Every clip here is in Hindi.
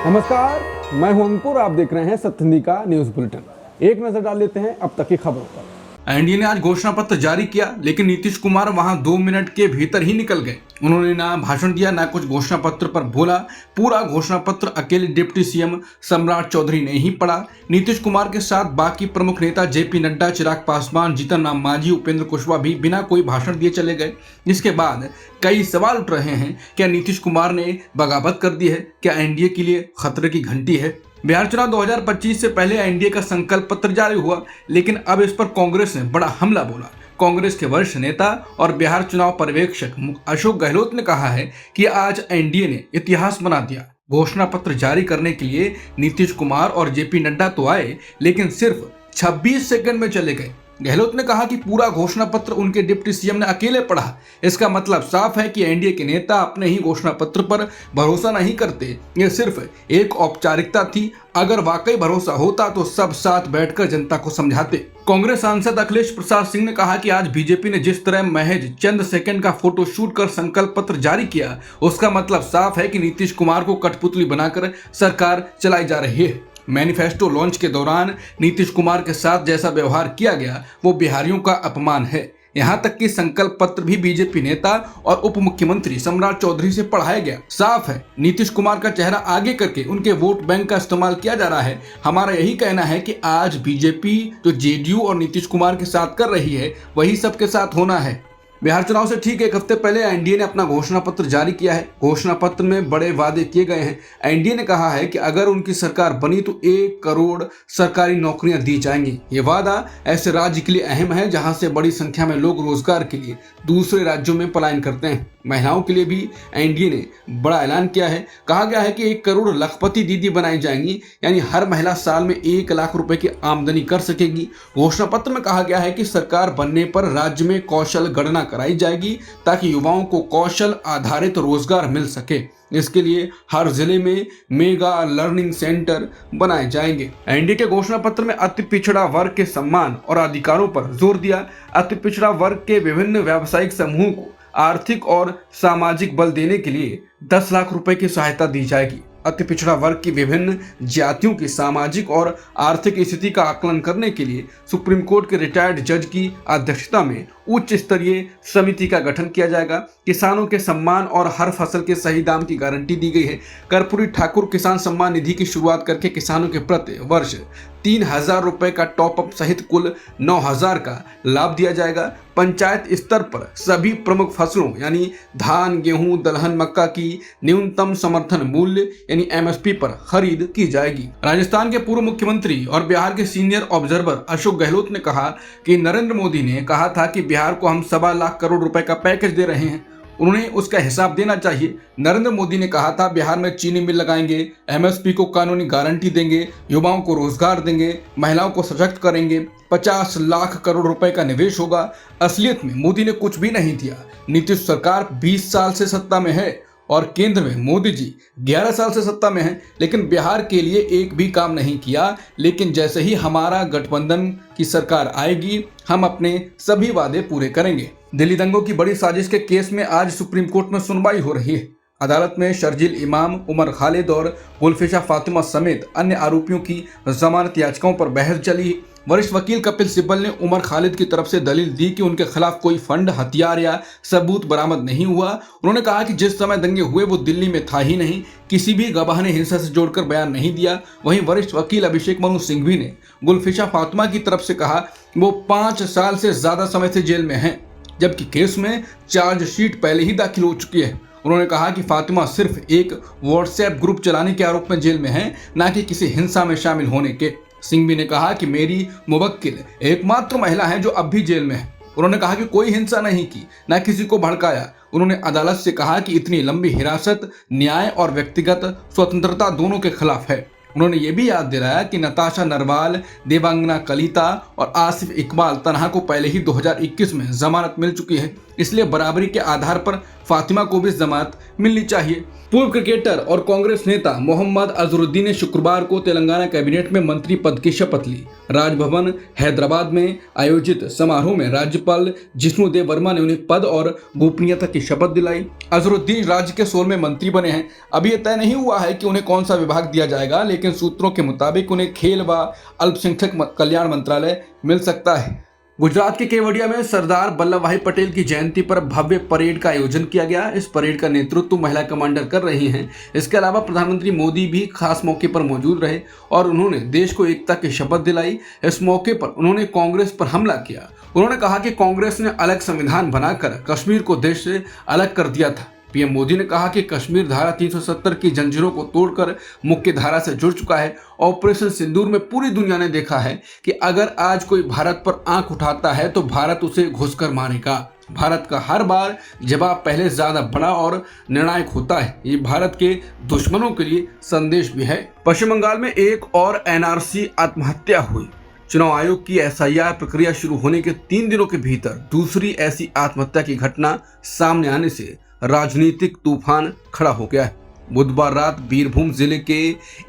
नमस्कार, मैं हूं अंकुर। आप देख रहे हैं सत्य हिंदी का न्यूज बुलेटिन। एक नजर डाल लेते हैं अब तक की खबरों पर। एनडीए ने आज घोषणा पत्र जारी किया, लेकिन नीतीश कुमार वहां 2 मिनट के भीतर ही निकल गए। उन्होंने ना भाषण दिया, ना कुछ घोषणा पत्र पर बोला। पूरा घोषणा पत्र अकेले डिप्टी सीएम सम्राट चौधरी ने ही पढ़ा। नीतीश कुमार के साथ बाकी प्रमुख नेता जेपी नड्डा, चिराग पासवान, जीतन राम मांझी, उपेंद्र कुशवाहा भी बिना कोई भाषण दिए चले गए। इसके बाद कई सवाल उठ रहे हैं, क्या नीतीश कुमार ने बगावत कर दी है? क्या एनडीए के लिए खतरे की घंटी है? बिहार चुनाव 2025 से पहले एनडीए का संकल्प पत्र जारी हुआ, लेकिन अब इस पर कांग्रेस ने बड़ा हमला बोला। कांग्रेस के वरिष्ठ नेता और बिहार चुनाव पर्यवेक्षक अशोक गहलोत ने कहा है कि आज एनडीए ने इतिहास बना दिया। घोषणा पत्र जारी करने के लिए नीतीश कुमार और जेपी नड्डा तो आए, लेकिन सिर्फ 26 सेकंड में चले गए। गहलोत ने कहा कि पूरा घोषणा पत्र उनके डिप्टी सीएम ने अकेले पढ़ा। इसका मतलब साफ है कि एनडीए के नेता अपने ही घोषणा पत्र पर भरोसा नहीं करते। यह सिर्फ एक औपचारिकता थी। अगर वाकई भरोसा होता तो सब साथ बैठकर जनता को समझाते। कांग्रेस सांसद अखिलेश प्रसाद सिंह ने कहा कि आज बीजेपी ने जिस तरह महज चंद सेकंड का फोटो शूट कर संकल्प पत्र जारी किया, उसका मतलब साफ है कि नीतीश कुमार को कठपुतली बनाकर सरकार चलाई जा रही है। मैनिफेस्टो लॉन्च के दौरान नीतीश कुमार के साथ जैसा व्यवहार किया गया, वो बिहारियों का अपमान है। यहाँ तक कि संकल्प पत्र भी बीजेपी नेता और उप मुख्यमंत्री सम्राट चौधरी से पढ़ाया गया। साफ है नीतीश कुमार का चेहरा आगे करके उनके वोट बैंक का इस्तेमाल किया जा रहा है। हमारा यही कहना है कि आज बीजेपी जो जेडीयू और नीतीश कुमार के साथ कर रही है, वही सबके साथ होना है। बिहार चुनाव से ठीक एक हफ्ते पहले एनडीए ने अपना घोषणा पत्र जारी किया है। घोषणा पत्र में बड़े वादे किए गए हैं। एनडीए ने कहा है कि अगर उनकी सरकार बनी तो 1 करोड़ सरकारी नौकरियां दी जाएंगी। ये वादा ऐसे राज्य के लिए अहम है जहां से बड़ी संख्या में लोग रोजगार के लिए दूसरे राज्यों में पलायन करते हैं। महिलाओं के लिए भी एनडीए ने बड़ा ऐलान किया है। कहा गया है कि 1 करोड़ लखपति दीदी बनाई जाएंगी, यानी हर महिला साल में 1 लाख रुपए की आमदनी कर सकेगी। घोषणा पत्र में कहा गया है कि सरकार बनने पर राज्य में कौशल गणना कराई जाएगी ताकि युवाओं को कौशल आधारित रोजगार मिल सके। इसके लिए हर जिले में मेगा लर्निंग सेंटर बनाए जाएंगे। एनडीए के घोषणा पत्र में अति पिछड़ा वर्ग के सम्मान और अधिकारों पर जोर दिया। अति पिछड़ा वर्ग के विभिन्न व्यावसायिक समूहों को आर्थिक और सामाजिक बल देने के लिए 10 लाख रुपए की सहायता दी जाएगी। अति पिछड़ा वर्ग की विभिन्न जातियों की सामाजिक और आर्थिक स्थिति का आकलन करने के लिए सुप्रीम कोर्ट के रिटायर्ड जज की अध्यक्षता में उच्च स्तरीय समिति का गठन किया जाएगा। किसानों के सम्मान और हर फसल के सही दाम की गारंटी दी गई है। कर्पूरी ठाकुर किसान सम्मान निधि की शुरुआत करके किसानों के प्रति वर्ष 3,000 रुपए का टॉपअप सहित कुल 9,000 का लाभ दिया जाएगा। पंचायत स्तर पर सभी प्रमुख फसलों यानी धान, गेहूं, दलहन, मक्का की न्यूनतम समर्थन मूल्य यानी एमएसपी पर खरीद की जाएगी। राजस्थान के पूर्व मुख्यमंत्री और बिहार के सीनियर ऑब्जर्वर अशोक गहलोत ने कहा कि नरेंद्र मोदी ने कहा था कि बिहार को हम 1.25 लाख करोड़ रुपए का पैकेज दे रहे हैं, उन्हें उसका हिसाब देना चाहिए। नरेंद्र मोदी ने कहा था बिहार में चीनी मिल लगाएंगे, एमएसपी को कानूनी गारंटी देंगे, युवाओं को रोजगार देंगे, महिलाओं को सशक्त करेंगे, 50 लाख करोड़ रुपए का निवेश होगा। असलियत में मोदी ने कुछ भी नहीं दिया। नीतीश सरकार 20 साल से सत्ता में है और केंद्र में मोदी जी 11 साल से सत्ता में हैं, लेकिन बिहार के लिए एक भी काम नहीं किया। लेकिन जैसे ही हमारा गठबंधन की सरकार आएगी, हम अपने सभी वादे पूरे करेंगे। दिल्ली दंगों की बड़ी साजिश के केस में आज सुप्रीम कोर्ट में सुनवाई हो रही है। अदालत में शर्जील इमाम, उमर खालिद और गुलफिशा फातिमा समेत अन्य आरोपियों की जमानत याचिकाओं पर बहस चली। वरिष्ठ वकील कपिल सिब्बल ने उमर खालिद की तरफ से दलील दी कि उनके खिलाफ कोई फंड, हथियार या सबूत बरामद नहीं हुआ। उन्होंने कहा कि जिस समय दंगे हुए वो दिल्ली में था ही नहीं, किसी भी गवाह ने हिंसा से जोड़कर बयान नहीं दिया। वहीं वरिष्ठ वकील अभिषेक मनु सिंघवी ने गुलफिशा फातिमा की तरफ से कहा वो 5 साल से ज्यादा समय से जेल में हैं, जबकि केस में चार्जशीट पहले ही दाखिल हो चुकी है। उन्होंने कहा कि फातिमा सिर्फ एक व्हाट्सएप ग्रुप चलाने के आरोप में जेल में है, न कि किसी हिंसा में शामिल होने के। सिंघवी ने कहा कि मेरी मुवक्किल एकमात्र महिला है जो अब भी जेल में है। उन्होंने कहा कि कोई हिंसा नहीं की, न किसी को भड़काया। उन्होंने अदालत से कहा कि इतनी लंबी हिरासत न्याय और व्यक्तिगत स्वतंत्रता दोनों के खिलाफ है। उन्होंने ये भी याद दिलाया कि नताशा नरवाल, देवांगना कलिता और आसिफ इकबाल तनहा को पहले ही 2021 में जमानत मिल चुकी है। इसलिए बराबरी के आधार पर फातिमा को भी जमानत मिलनी चाहिए। पूर्व क्रिकेटर और कांग्रेस नेता मोहम्मद अजहरुद्दीन ने शुक्रवार को तेलंगाना कैबिनेट में मंत्री पद की शपथ ली। राजभवन हैदराबाद में आयोजित समारोह में राज्यपाल जिष्णुदेव वर्मा ने उन्हें पद और गोपनीयता की शपथ दिलाई। अजहरुद्दीन राज्य के 16वें मंत्री बने हैं। अभी यह तय नहीं हुआ है कि उन्हें कौन सा विभाग दिया जाएगा, लेकिन सूत्रों के मुताबिक उन्हें खेल व अल्पसंख्यक कल्याण मंत्रालय मिल सकता है। गुजरात के केवड़िया में सरदार वल्लभ भाई पटेल की जयंती पर भव्य परेड का आयोजन किया गया। इस परेड का नेतृत्व महिला कमांडर कर रही हैं। इसके अलावा प्रधानमंत्री मोदी भी खास मौके पर मौजूद रहे और उन्होंने देश को एकता की शपथ दिलाई। इस मौके पर उन्होंने कांग्रेस पर हमला किया। उन्होंने कहा कि कांग्रेस ने अलग संविधान बनाकर कश्मीर को देश से अलग कर दिया था। पीएम मोदी ने कहा कि कश्मीर धारा 370 की जंजीरों को तोड़कर मुख्य धारा से जुड़ चुका है। ऑपरेशन सिंदूर में पूरी दुनिया ने देखा है कि अगर आज कोई भारत पर आंख उठाता है तो भारत उसे घुसकर मारेगा। भारत का हर बार जवाब पहले ज्यादा बड़ा और निर्णायक होता है। ये भारत के दुश्मनों के लिए संदेश भी है। पश्चिम बंगाल में एक और एनआरसी आत्महत्या हुई। चुनाव आयोग की एसआईआर प्रक्रिया शुरू होने के 3 दिनों के भीतर दूसरी ऐसी आत्महत्या की घटना सामने आने से राजनीतिक तूफान खड़ा हो गया है। बुधवार रात बीरभूम जिले के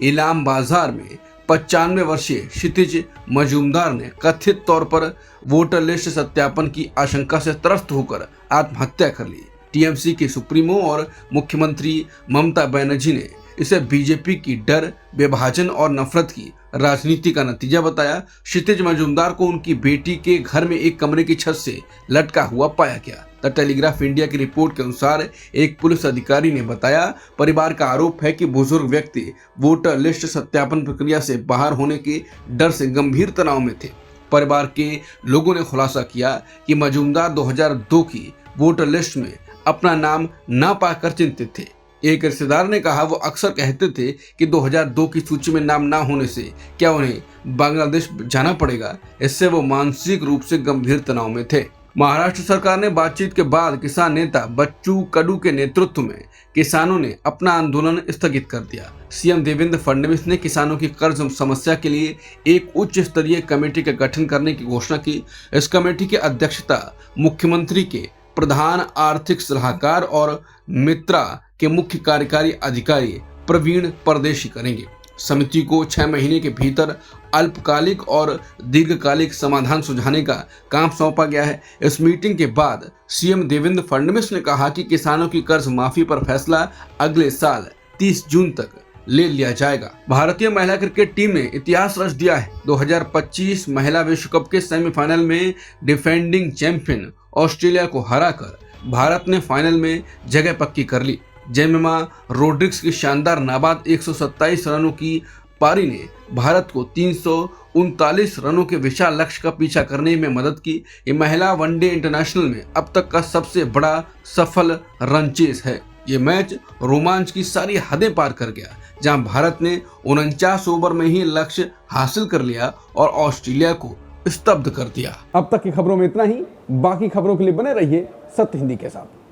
इलाम बाजार में 95 वर्षीय क्षितिज मजूमदार ने कथित तौर पर वोटर लिस्ट सत्यापन की आशंका से त्रस्त होकर आत्महत्या कर ली। टीएमसी के सुप्रीमो और मुख्यमंत्री ममता बनर्जी ने इसे बीजेपी की डर, विभाजन और नफरत की राजनीति का नतीजा बताया। क्षितिज मजूमदार को उनकी बेटी के घर में एक कमरे की छत से लटका हुआ पाया गया। द टेलीग्राफ इंडिया की रिपोर्ट के अनुसार एक पुलिस अधिकारी ने बताया, परिवार का आरोप है कि बुजुर्ग व्यक्ति वोटर लिस्ट सत्यापन प्रक्रिया से बाहर होने के डर से गंभीर तनाव में थे। परिवार के लोगों ने खुलासा किया कि मजूमदार 2002 की वोटर लिस्ट में अपना नाम न पाकर चिंतित थे। एक रिश्तेदार ने कहा, वो अक्सर कहते थे कि 2002 की सूची में नाम ना होने से क्या उन्हें बांग्लादेश जाना पड़ेगा। इससे वो मानसिक रूप से गंभीर तनाव में थे। महाराष्ट्र सरकार ने बातचीत के बाद किसान नेता बच्चू कडू के नेतृत्व में किसानों ने अपना आंदोलन स्थगित कर दिया। सीएम देवेंद्र फडणवीस ने किसानों की कर्ज समस्या के लिए एक उच्च स्तरीय कमेटी का गठन करने की घोषणा की। इस कमेटी की अध्यक्षता मुख्यमंत्री के प्रधान आर्थिक सलाहकार और मित्रा के मुख्य कार्यकारी अधिकारी प्रवीण परदेशी करेंगे। समिति को 6 महीने के भीतर अल्पकालिक और दीर्घकालिक समाधान सुझाने का काम सौंपा गया है। इस मीटिंग के बाद सीएम देवेंद्र फडणवीस ने कहा कि किसानों की कर्ज माफी पर फैसला अगले साल 30 जून तक ले लिया जाएगा। भारतीय महिला क्रिकेट टीम ने इतिहास रच दिया है। 2025 महिला विश्व कप के सेमीफाइनल में डिफेंडिंग चैंपियन ऑस्ट्रेलिया को हराकर भारत ने फाइनल में जगह पक्की कर ली। जेमिमा रोड्रिग्स की शानदार नाबाद 127 रनों की पारी ने भारत को 339 रनों के विशाल लक्ष्य का पीछा करने में मदद की। ये महिला वनडे इंटरनेशनल में अब तक का सबसे बड़ा सफल रन चेस है। ये मैच रोमांच की सारी हदें पार कर गया, जहां भारत ने 49 ओवर में ही लक्ष्य हासिल कर लिया और ऑस्ट्रेलिया को स्तब्ध कर दिया। अब तक की खबरों में इतना ही। बाकी खबरों के लिए बने रहिए सत्य हिंदी के साथ।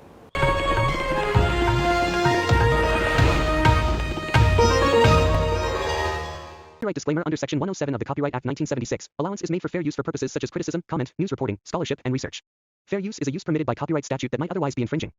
Copyright disclaimer under Section 107 of the Copyright Act 1976. Allowance is made for fair use for purposes such as criticism, comment, news reporting, scholarship, and research. Fair use is a use permitted by copyright statute that might otherwise be infringing.